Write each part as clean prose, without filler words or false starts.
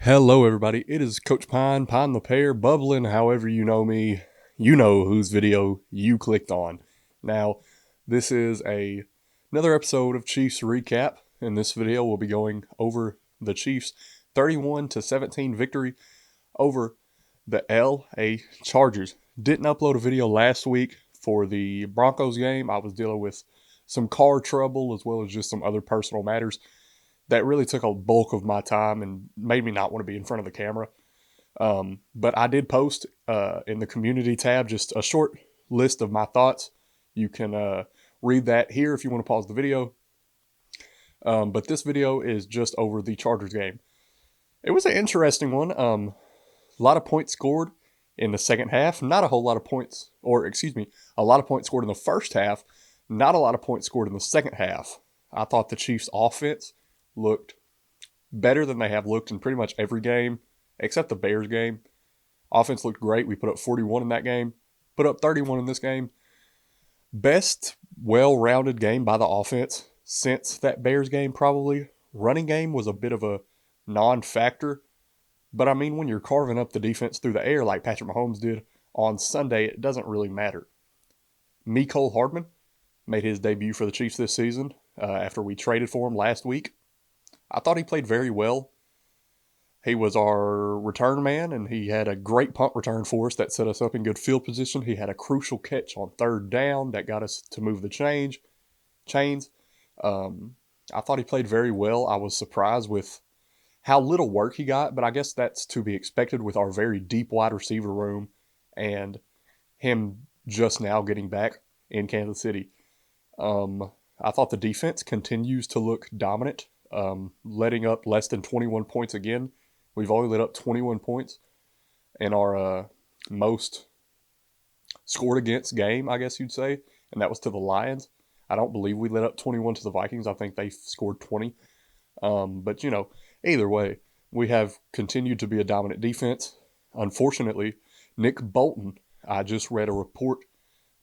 Hello, everybody. It is Coach Pine, Pine the Pear, bubbling. However, you know me, you know whose video you clicked on. Now, this is another episode of Chiefs Recap. In this video, we'll be going over the Chiefs' 31-17 victory over the LA Chargers. Didn't upload a video last week for the Broncos game. I was dealing with some car trouble as well as just some other personal matters that really took a bulk of my time and made me not want to be in front of the camera. But I did post in the community tab just a short list of my thoughts. You can read that here if you want to pause the video. But this video is just over the Chargers game. It was an interesting one. A lot of points scored in the second half. Not a whole lot of points, or excuse me, a lot of points scored in the first half. Not a lot of points scored in the second half. I thought the Chiefs' offense looked better than they have looked in pretty much every game except the Bears game. Offense looked great. We put up 41 in that game, put up 31 in this game. Best well-rounded game by the offense since that Bears game, probably. Running game was a bit of a non-factor, but I mean, when you're carving up the defense through the air like Patrick Mahomes did on Sunday, it doesn't really matter. Mecole Hardman made his debut for the Chiefs this season after we traded for him last week. I thought he played very well. He was our return man, and he had a great punt return for us that set us up in good field position. He had a crucial catch on third down that got us to move the chains. I thought he played very well. I was surprised with how little work he got, but I guess that's to be expected with our very deep wide receiver room and him just now getting back in Kansas City. I thought the defense continues to look dominant. Letting up less than 21 points again. We've only let up 21 points in our most scored against game, I guess you'd say, and that was to the Lions. I don't believe we let up 21 to the Vikings. I think they scored 20. But, either way, we have continued to be a dominant defense. Unfortunately, Nick Bolton, I just read a report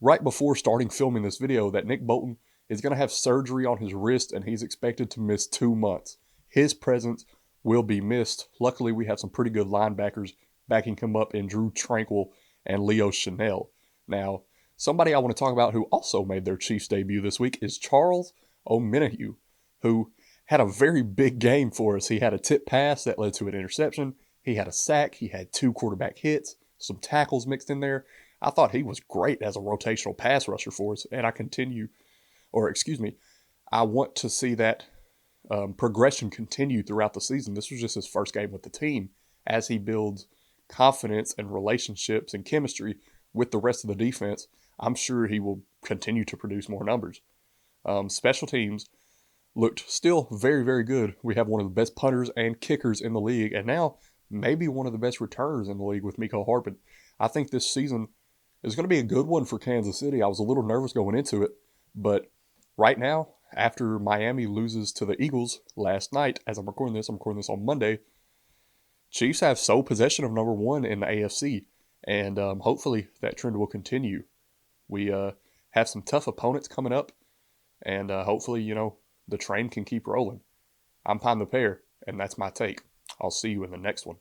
right before starting filming this video that Nick Bolton is going to have surgery on his wrist, and he's expected to miss 2 months. His presence will be missed. Luckily, we have some pretty good linebackers backing him up in Drew Tranquill and Leo Chenal. Now, somebody I want to talk about who also made their Chiefs debut this week is Charles Omenihu, who had a very big game for us. He had a tip pass that led to an interception. He had a sack. He had 2 quarterback hits, some tackles mixed in there. I thought he was great as a rotational pass rusher for us, and I want to see that progression continue throughout the season. This was just his first game with the team. As he builds confidence and relationships and chemistry with the rest of the defense, I'm sure he will continue to produce more numbers. Special teams looked still very, very good. We have one of the best punters and kickers in the league, and now maybe one of the best returners in the league with Mecole Hardman. I think this season is going to be a good one for Kansas City. I was a little nervous going into it, but right now, after Miami loses to the Eagles last night, as I'm recording this on Monday, Chiefs have sole possession of number 1 in the AFC, and hopefully that trend will continue. We have some tough opponents coming up, and hopefully, the train can keep rolling. I'm Pine the Pear, and that's my take. I'll see you in the next one.